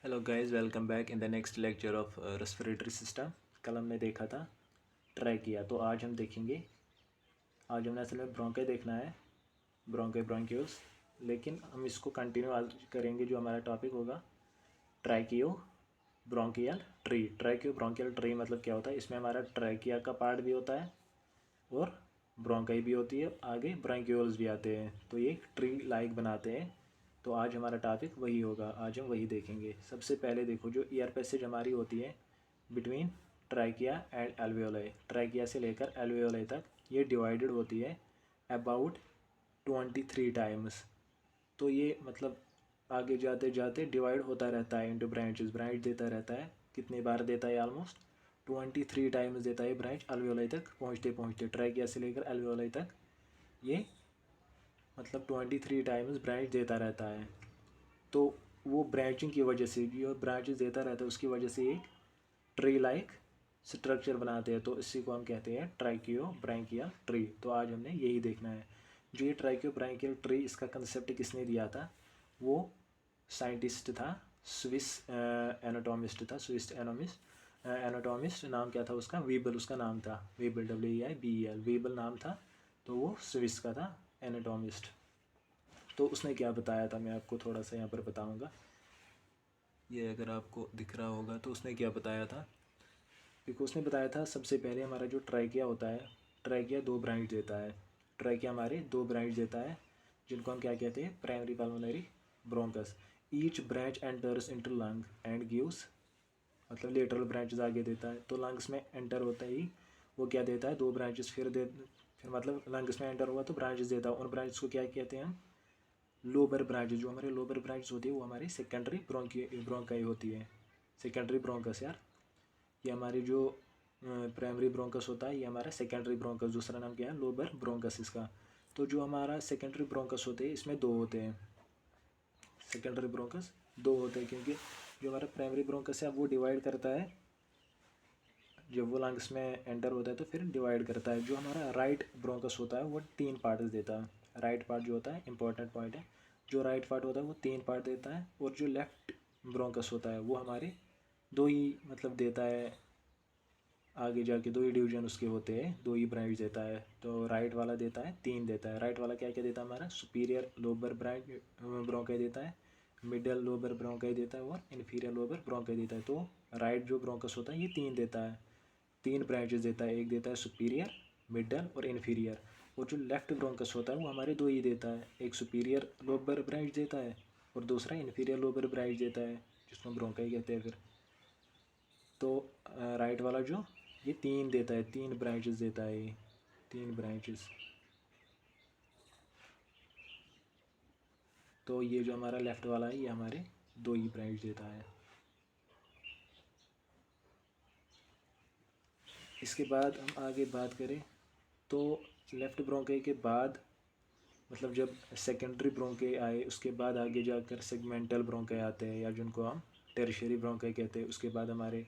Hello guys, welcome back in the next lecture of respiratory system. कल हमने देखा था ट्रैकिया, तो आज हम देखेंगे। आज हमने असल में ब्रोंके देखना है, ब्रोंके ब्रोंक्यूल्स, लेकिन हम इसको कंटिन्यू आज करेंगे। जो हमारा टॉपिक होगा ट्रैकियो ब्रोंकियल ट्री। ट्रैकियो ब्रोंकियल ट्री मतलब क्या होता है? इसमें हमारा ट्रैकिया का पार्ट भी होता है और ब्रोंकाई भी होती है, आगे ब्रोंक्यूल्स भी आते हैं, तो ये ट्री लाइक बनाते हैं। तो आज हमारा टॉपिक वही होगा, आज हम वही देखेंगे। सबसे पहले देखो, जो ईयर पैसेज हमारी होती है between trachea and alveoli, trachea से लेकर एल्वेओलाई तक ये डिवाइडेड होती है अबाउट 23 टाइम्स। तो ये मतलब आगे जाते जाते डिवाइड होता रहता है इंटू ब्रांचेस, ब्रांच देता रहता है। कितनी बार देता है? ऑलमोस्ट 23 टाइम्स देता है ब्रांच एल्वेओलाई तक पहुँचते पहुँचते। ट्रैकिया से लेकर एल्वेओलाई तक ये मतलब 23 टाइम्स ब्रांच देता रहता है। तो वो ब्रांचिंग की वजह से, जो ब्रांचेस देता रहता है उसकी वजह से एक ट्री लाइक स्ट्रक्चर बनाते हैं, तो इसी को हम कहते हैं ट्रैकियो ब्रांकियल ट्री। तो आज हमने यही देखना है। जो ये ट्रैकियो ब्रांकियल ट्री, इसका कंसेप्ट किसने दिया था? वो साइंटिस्ट था, स्विस एनाटोमिस्ट था, स्विस एनाटोमिस्ट। नाम क्या था उसका? वीबल उसका नाम था, वीबल, WEIBEL, वीबल नाम था। तो वो स्विस का था एनाटोमिस्ट। तो उसने क्या बताया था, मैं आपको थोड़ा सा यहाँ पर बताऊँगा। ये अगर आपको दिख रहा होगा तो उसने क्या बताया था? देखो, उसने बताया था सबसे पहले हमारा जो ट्रैकिया होता है, ट्रैकिया दो ब्रांच देता है। ट्रैकिया हमारे दो ब्रांच देता है, जिनको हम क्या कहते हैं? Primary pulmonary bronchus. Each branch enters into lung and gives, मतलब लेटरल ब्रांचेस आगे देता है। तो लंग्स में एंटर होता ही वो क्या देता है? दो ब्रांचेस। फिर मतलब लंग्स में एंटर हुआ तो ब्रांचेस देता है। उन ब्रांचेस को क्या कहते हैं हम? लोबर ब्रांचेज। जो हमारे लोबर ब्रांचेज होती है वो हमारी सेकेंडरी ब्रोंकाई होती है, सेकेंडरी ब्रोंकस यार। ये हमारी जो प्राइमरी ब्रोंकस होता है, ये हमारा सेकेंडरी ब्रोंकस, दूसरा नाम क्या है? लोबर ब्रोंकस इसका। तो जो हमारा सेकेंडरी ब्रोंकस होते हैं, इसमें दो होते हैं। सेकेंडरी ब्रोंकस दो होते हैं, क्योंकि जो हमारा प्राइमरी ब्रोंकस है वो डिवाइड करता है, जब वो लंग्स में एंटर होता है तो फिर डिवाइड करता है। जो हमारा राइट ब्रोंकस होता है वो तीन पार्ट्स देता है। राइट पार्ट जो होता है इंपॉर्टेंट पॉइंट है, जो राइट पार्ट होता है वो तीन पार्ट देता है, और जो लेफ्ट ब्रोंकस होता है वो हमारे दो ही मतलब देता है। आगे जाके दो ही डिवीजन उसके होते हैं, दो ही ब्रांच देता है। तो राइट वाला देता है तीन देता है। राइट वाला क्या क्या देता है? हमारा सुपीरियर लोबर ब्रांच ब्रोंकाई देता है, मिडल लोबर ब्रोंकाई देता है, और इन्फीरियर लोबर ब्रोंकाई देता है। तो राइट जो ब्रोंकस होता है ये तीन देता है, तीन ब्रांचेस देता है। एक देता है सुपीरियर, मिडल और इन्फीरियर। और जो लेफ्ट ब्रोंकस होता है वो हमारे दो ही देता है, एक सुपीरियर लोबर ब्रांच देता है और दूसरा इन्फीरियर लोबर ब्रांच देता है, जिसको ब्रोंकाई कहते हैं फिर। तो राइट वाला जो ये तीन देता है, तीन ब्रांचेस देता है, ये तीन ब्रांचेस। तो ये जो हमारा लेफ्ट वाला है ये हमारे दो ही ब्रांच देता है। इसके बाद हम आगे बात करें तो लेफ्ट ब्रोंकाई के बाद, मतलब जब सेकेंडरी ब्रोंकाई आए उसके बाद आगे जाकर सेगमेंटल ब्रोंकाई आते हैं, या जिनको हम टेरिशरी ब्रोंकाई कहते हैं। उसके बाद हमारे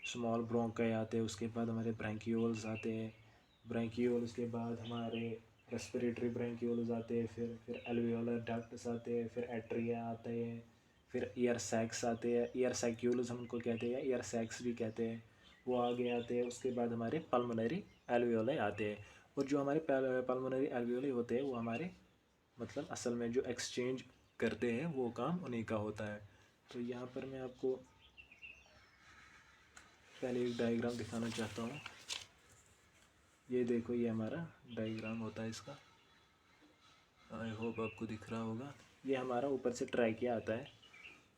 स्मॉल ब्रोंकाई आते हैं, उसके बाद हमारे ब्रैंकियोल्स आते हैं। ब्रैंकियोल्स के बाद हमारे रेस्पिरेटरी ब्रैंकियोल्स आते हैं, फिर एल्वियोलर डक्ट्स आते हैं, फिर एट्रिया आते हैं, फिर ईयर सैक्स आते हैं। ईयर सैक्यूल्स हम उनको कहते हैं, ईयर सैक्स भी कहते हैं, वो आगे आते हैं। उसके बाद हमारे पल्मोनरी एल्वियोलाई आते हैं। और जो हमारे पल्मोनरी एल्वियोलाई होते हैं वो हमारे मतलब असल में जो एक्सचेंज करते हैं वो काम उन्हीं का होता है। तो यहाँ पर मैं आपको पहले एक डायग्राम दिखाना चाहता हूँ। ये देखो, ये हमारा डायग्राम होता है इसका, आई होप आपको दिख रहा होगा। ये हमारा ऊपर से ट्रैकिया आता है,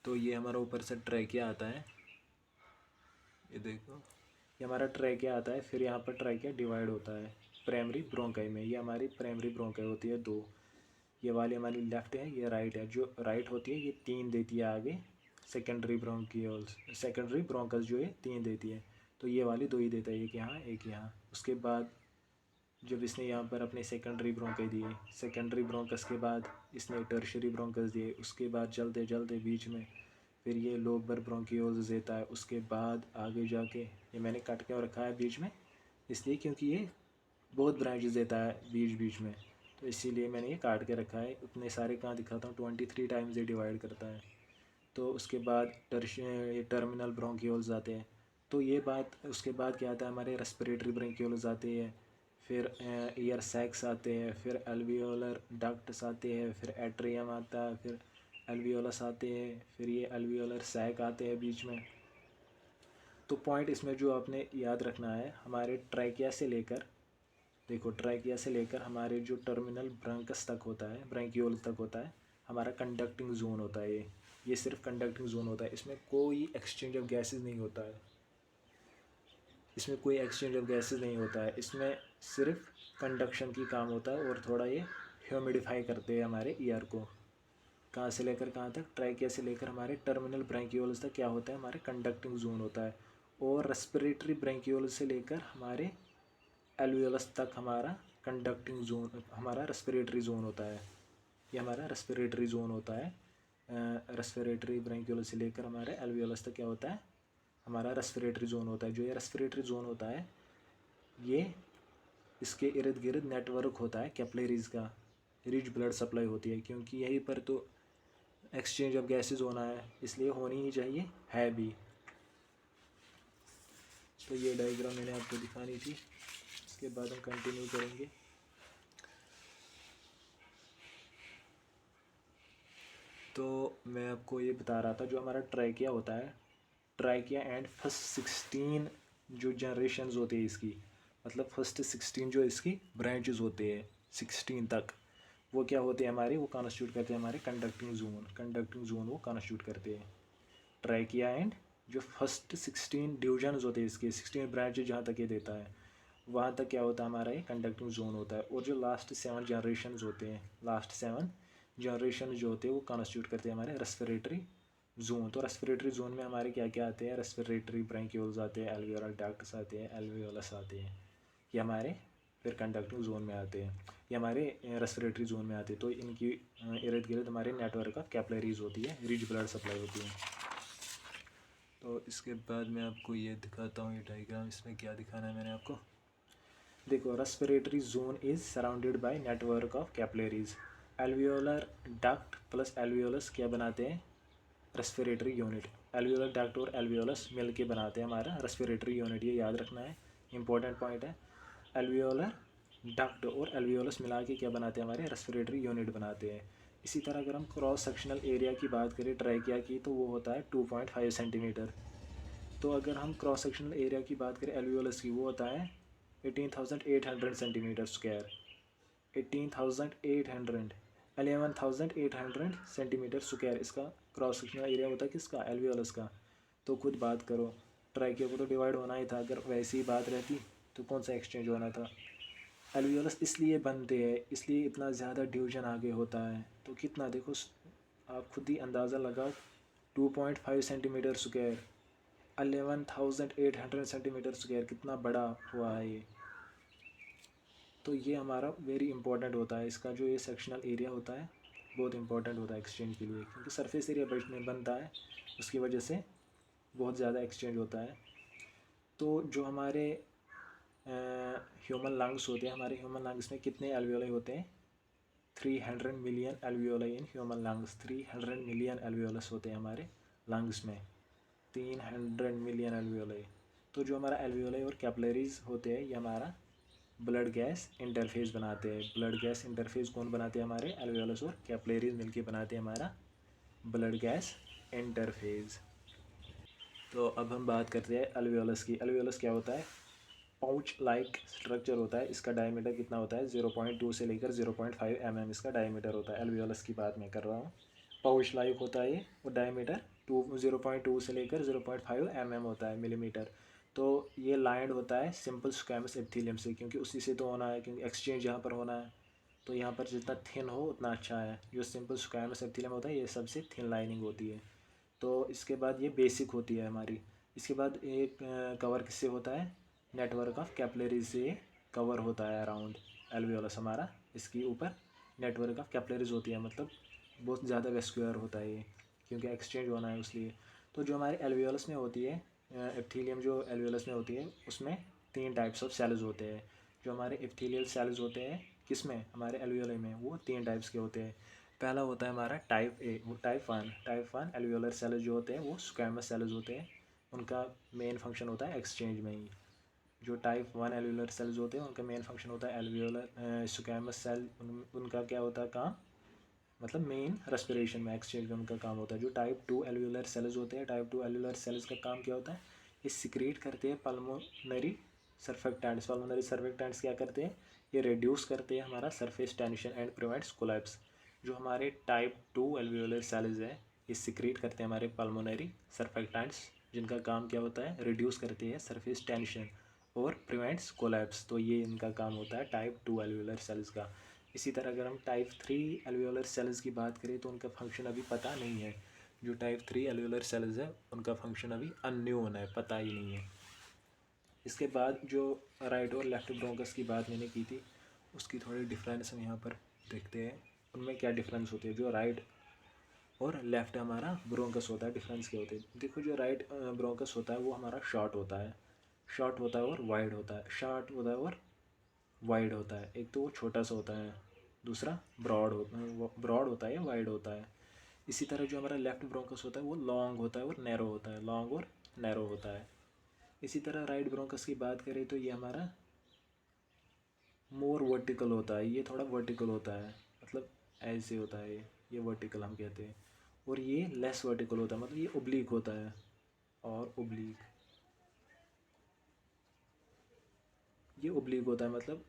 तो ये हमारा ऊपर से ट्रैकिया आता है, ये देखो, ये हमारा ट्रैकिया आता है। फिर यहाँ पर ट्रैकिया डिवाइड होता है प्राइमरी ब्रोंकाई में। ये हमारी प्राइमरी ब्रोंकाई होती है दो, ये वाली हमारी लेफ्ट है, ये राइट है। जो राइट होती है ये तीन देती है आगे, सेकेंडरी ब्रोंकियोल्स, सेकेंडरी ब्रोंकस जो है तीन देती है। तो ये वाली दो ही देता है, एक यहाँ एक यहाँ। उसके बाद जब इसने यहाँ पर अपने सेकेंडरी ब्रोंकाई दिए, सेकेंडरी ब्रोंकस के बाद इसने टर्शरी ब्रोंकस दिए, उसके बाद चलते चलते बीच में फिर ये लोबर ब्रोंकियोल्स देता है। उसके बाद आगे जाके, ये मैंने काट के रखा है बीच में इसलिए क्योंकि ये बहुत ब्रांचेस देता है बीच बीच में, तो इसीलिए मैंने ये काट के रखा है। उतने सारे कहाँ दिखाता हूँ, 23 टाइम्स ये डिवाइड करता है। तो उसके बाद टर्मिनल ब्रोंक्यूल्स आते हैं। तो ये बात, उसके बाद क्या आता है, हमारे रेस्पिरेटरी ब्रोंक्यूल्स आते हैं, फिर ईयर सैक्स आते हैं, फिर एल्वियोलर डक्ट्स आते हैं, फिर एट्रियम आता है, फिर एल्वियोलस आते हैं, फिर ये एल्वियोलर सैक आते हैं बीच में। तो पॉइंट इसमें जो आपने याद रखना है, हमारे ट्रैकिया से लेकर, देखो ट्रैकिया से लेकर हमारे जो टर्मिनल ब्रंकस तक होता है, ब्रैंक्यूल तक होता है, हमारा कंडक्टिंग जोन होता है। ये सिर्फ कंडक्टिंग जोन होता है, इसमें कोई एक्सचेंज ऑफ गैसेज नहीं होता है, इसमें कोई एक्सचेंज ऑफ गैसेज नहीं होता है, इसमें सिर्फ कंडक्शन की काम होता है और थोड़ा ये ह्यूमिडिफाई करते हैं हमारे ईयर को। कहाँ से लेकर कहाँ तक, ट्रैकिया से लेकर हमारे टर्मिनल ब्रैंक्यूल्स तक क्या होता है, हमारे कंडक्टिंग जोन होता है। और रेस्पिरेटरी ब्रैंक्यूल से लेकर हमारे एल्वियोलस तक हमारा कंडक्टिंग जोन, हमारा रेस्पिरेटरी जोन होता है। ये हमारा रेस्पिरेटरी जोन होता है। रेस्पिरेटरी ब्रैंक्यूल से लेकर हमारे एल्वियोलस तक क्या होता है, हमारा रेस्पिरेटरी जोन होता है। जो ये रेस्पिरेटरी जोन होता है, ये इसके इर्द गिर्द नेटवर्क होता है कैपिलरीज का, रिच ब्लड सप्लाई होती है, क्योंकि यहीं पर तो एक्सचेंज ऑफ गैसेस होना है, इसलिए होनी ही चाहिए, है भी। तो ये डायग्राम मैंने आपको दिखानी थी, इसके बाद हम कंटिन्यू करेंगे। तो मैं आपको ये बता रहा था, जो हमारा ट्रैकिया होता है, ट्रैकिया एंड फर्स्ट 16 जो जनरेशन्स होती है इसकी, मतलब फर्स्ट 16 जो इसकी ब्रांचेस होते हैं 16 तक, वो क्या होते हैं हमारे, वो कॉन्स्टिट्यूट करते हैं हमारे कंडक्टिंग जोन। कंडक्टिंग जोन वो कॉन्स्टिट्यूट करते हैं ट्रैकिया एंड जो फर्स्ट 16 डिवीजन्स होते हैं इसके, 16 ब्रांचेज जहाँ तक ये देता है, वहाँ तक क्या होता है हमारा ये कंडक्टिंग जोन होता है। और जो लास्ट 7 जनरेशन्स होते हैं, लास्ट 7 जनरेशन जो होते हैं वो कॉन्स्टिट्यूट करते हैं हमारे रेस्पिरेटरी जोन। तो रेस्पिरेटरी जोन में हमारे क्या क्या आते हैं, रेस्पिरेटरी ब्रैंक्यूल्स आते हैं, एल्वियोलर डक्ट्स आते हैं, एल्वियोलस आते हैं, ये हमारे फिर कंडक्टिंग जोन में आते हैं, ये हमारे रेस्पिरेटरी जोन में आते हैं। तो इनकी इर्द गिर्द हमारे नेटवर्क ऑफ कैपिलरीज होती है, रिच ब्लड सप्लाई होती है। तो इसके बाद मैं आपको ये दिखाता हूँ, ये डायग्राम, इसमें क्या दिखाना है मैंने आपको। देखो, respiratory zone is surrounded by network of capillaries. Alveolar duct plus alveolus क्या बनाते हैं, रेस्पिरेटरी यूनिट। एल्वियोलर डक्ट और एल्वियोलस मिल के बनाते हैं हमारा रेस्पिरेटरी यूनिट, ये याद रखना है, इंपॉर्टेंट पॉइंट है। एल्वियोलर डक्ट और एल्वियोलस मिला के क्या बनाते हैं, हमारे रेस्पिरेटरी यूनिट बनाते हैं। इसी तरह अगर हम क्रॉस सेक्शनल एरिया की बात करें ट्रैकिया की, तो वो होता है 2.5 सेंटीमीटर। तो अगर हम क्रॉस सेक्शनल एरिया की बात करें एल्वियोलस की, वो होता है 18,800 सेंटीमीटर स्क्वायर। 18,800 11,800 सेंटीमीटर स्क्वायर इसका क्रॉस सेक्शनल एरिया होता है किसका, एल्वियोलस का। तो खुद बात करो, ट्रैकिया को तो डिवाइड होना ही था, अगर वैसी बात रहती तो कौन सा एक्सचेंज होना था। एल्वियोलस इसलिए बनते हैं, इसलिए इतना ज़्यादा डिवीजन आगे होता है। तो कितना देखो, आप खुद ही अंदाज़ा लगाओ, 2.5 सेंटीमीटर स्क्वायर, 11,800 सेंटीमीटर स्क्वायर, कितना बड़ा हुआ है ये। तो ये हमारा वेरी इंपॉर्टेंट होता है, इसका जो ये सेक्शनल एरिया होता है बहुत इंपॉर्टेंट होता है एक्सचेंज के लिए, क्योंकि सरफेस एरिया बनता है, उसकी वजह से बहुत ज़्यादा एक्सचेंज होता है। तो जो हमारे ह्यूमन लंग्स होते हैं, हमारे ह्यूमन लंग्स में कितने एल्वियोलाई होते हैं, 300 million alveoli in human lungs. 300 million alveolus होते हैं हमारे लंग्स में, 300 मिलियन एल्वियोलाई। तो जो हमारा एल्वियोलाई और कैपिलरीज होते हैं, ये हमारा ब्लड गैस इंटरफेस बनाते हैं। ब्लड गैस इंटरफेस कौन बनाते हैं, हमारे एल्वियोलस और कैपिलरीज मिलके बनाते हैं हमारा ब्लड गैस इंटरफेस। तो अब हम बात करते हैं एल्वियोलस की। एल्वियोलस क्या होता है, पाउच लाइक स्ट्रक्चर होता है, इसका डायमीटर कितना होता है, 0.2 से लेकर 0.5 mm इसका डायमीटर होता है। एल्वियोलस की बात मैं कर रहा हूँ, पाउच लाइक होता है ये, और डायमीटर 0.2 से लेकर 0.5 mm होता है, मिलीमीटर। तो ये लाइंड होता है सिंपल स्क्वैमस एपिथेलियम से, क्योंकि उसी से तो होना है, क्योंकि एक्सचेंज यहाँ पर होना है, तो यहाँ पर जितना थिन हो उतना अच्छा है। जो सिंपल स्क्वैमस एपिथेलियम होता है, ये सबसे थिन लाइनिंग होती है। तो इसके बाद ये बेसिक होती है हमारी। इसके बाद एक कवर किससे होता है, नेटवर्क ऑफ कैपिलरी से कवर होता है अराउंड एल्वियोलस हमारा, इसके ऊपर नेटवर्क ऑफ कैपिलरीज होती है, मतलब बहुत ज़्यादा वेस्कुलर होता है ये, क्योंकि एक्सचेंज होना है उसलिए। तो जो हमारे एल्वियोलस में होती है, एपिथेलियम जो एल्वियोलस में होती है, उसमें 3 टाइप्स ऑफ सेल्स होते हैं। जो हमारे एपिथेलियल सेल्स होते हैं किस में, हमारे एल्वियोलाई में, वो 3 टाइप्स के होते हैं। पहला होता है हमारा टाइप ए, वो टाइप वन एल्वियोलर सेल्स जो होते हैं वो स्क्वैमस सेल्स होते हैं, उनका मेन फंक्शन होता है एक्सचेंज में ही। जो टाइप वन एल्वियोलर सेल्स होते हैं उनका मेन फंक्शन होता है एल्वियोलर स्क्वैमस सेल, उनका क्या होता है काम, मतलब मेन रेस्पिरेशन में एक्सचेंज में उनका काम होता है। जो टाइप टू एल्वियोलर सेल्स होते हैं, टाइप टू एल्वियोलर सेल्स का काम क्या होता है, ये सिक्रेट करते हैं पल्मोनरी सर्फेक्टेंट्स। पल्मोनरी सर्फेक्टेंट्स क्या करते हैं, ये रिड्यूस करते हैं हमारा surface tension and prevents collapse. जो हमारे टाइप टू एल्वियोलर सेल्स हैं ये सिक्रेट करते हैं हमारे पल्मोनरी सर्फेक्टेंट्स, जिनका काम क्या होता है, रिड्यूस करते हैं सरफेस टेंशन और प्रिवेंट्स कोलैप्स। तो ये इनका काम होता है टाइप टू एल्वियोलर सेल्स का। इसी तरह अगर हम टाइप थ्री एल्वियोलर सेल्स की बात करें तो उनका फंक्शन अभी पता नहीं है। जो टाइप थ्री एल्वियोलर सेल्स है उनका फंक्शन अभी अननोन है, पता ही नहीं है। इसके बाद जो राइट और लेफ्ट ब्रोंकस की बात मैंने की थी उसकी थोड़ी डिफरेंस हम यहाँ पर देखते हैं, उनमें क्या डिफरेंस होती है। जो राइट और लेफ्ट हमारा ब्रोंकस होता है, डिफरेंस क्या होते हैं। देखो जो राइट ब्रोंकस होता है वो हमारा शॉर्ट होता है, शॉर्ट होता है और वाइड होता है, शॉर्ट होता है और वाइड होता है। एक तो वो छोटा सा होता है, दूसरा ब्रॉड होता है या वाइड होता है। इसी तरह जो हमारा लेफ्ट ब्रोंकस होता है वो लॉन्ग होता है और नैरो होता है, लॉन्ग और नैरो होता है। इसी तरह राइट ब्रोंकस की बात करें तो ये हमारा मोर वर्टिकल होता है, ये थोड़ा वर्टिकल होता है, मतलब ऐसे होता है, ये वर्टिकल हम कहते हैं। और ये लेस वर्टिकल होता है, मतलब ये ओब्लीक होता है और ओब्लीक, ये ओब्लीक होता है मतलब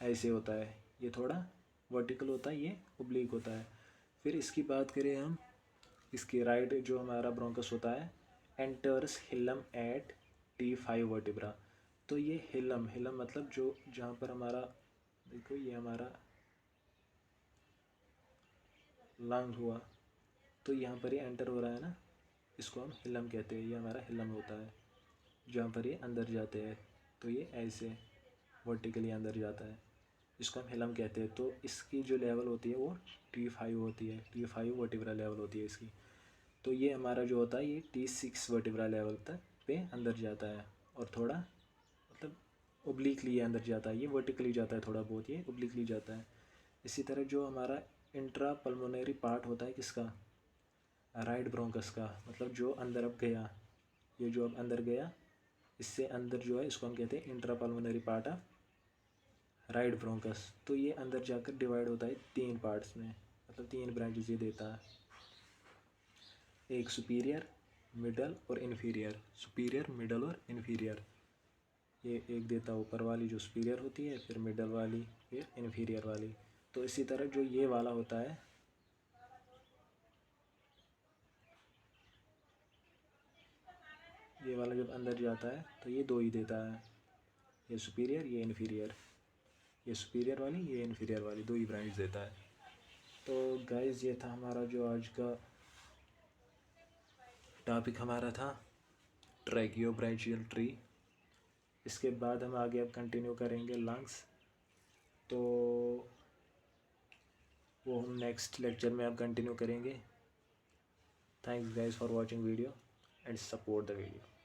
ऐसे होता है। ये थोड़ा वर्टिकल होता है, ये ओब्लीक होता है। फिर इसकी बात करें हम, इसके राइट जो हमारा ब्रोंकस होता है enters helium eight T5 vertebra. तो ये हिलम, हिलम मतलब जो जहाँ पर हमारा, देखो ये हमारा लंग हुआ तो यहाँ पर ये एंटर हो रहा है ना, इसको हम हिलम कहते हैं, ये हमारा हिलम होता है जहाँ पर ये अंदर जाते हैं। तो ये ऐसे वर्टिकली अंदर जाता है, इसको हम हिलम कहते हैं। तो इसकी जो लेवल होती है वो T5 होती है, T5 वर्टिब्रा लेवल होती है इसकी। तो ये हमारा जो होता है ये T6 वर्टिब्रा लेवल तक पे अंदर जाता है और थोड़ा मतलब ओब्लिकली अंदर जाता है, ये वर्टिकली जाता है थोड़ा बहुत, ये ओब्लिकली जाता है। इसी तरह जो हमारा इंट्रा पल्मोनरी पार्ट होता है किसका, राइट ब्रोंकस का, मतलब जो अंदर अब गया, ये जो अब अंदर गया इससे अंदर जो है इसको हम कहते हैं intra pulmonary part of right bronchus. तो ये अंदर जाकर डिवाइड होता है तीन पार्ट्स में, मतलब तीन ब्रांचेस ये देता है, एक सुपीरियर, मिडल और इन्फीरियर। सुपीरियर, मिडल और इन्फीरियर, ये एक देता है ऊपर वाली जो सुपीरियर होती है, फिर मिडल वाली, फिर इन्फीरियर वाली। तो इसी तरह जो ये वाला होता है, ये वाला जब अंदर जाता है तो ये दो ही देता है, ये सुपीरियर ये इन्फीरियर, ये सुपीरियर वाली ये इन्फीरियर वाली, दो ही ब्रांच देता है। तो गाइस ये था हमारा जो आज का टॉपिक हमारा था ट्रैकियोब्रैंचियल ट्री। इसके बाद हम आगे अब कंटिन्यू करेंगे लंग्स, तो वो हम नेक्स्ट लेक्चर में अब कंटिन्यू करेंगे। Thanks guys for watching video and support the video.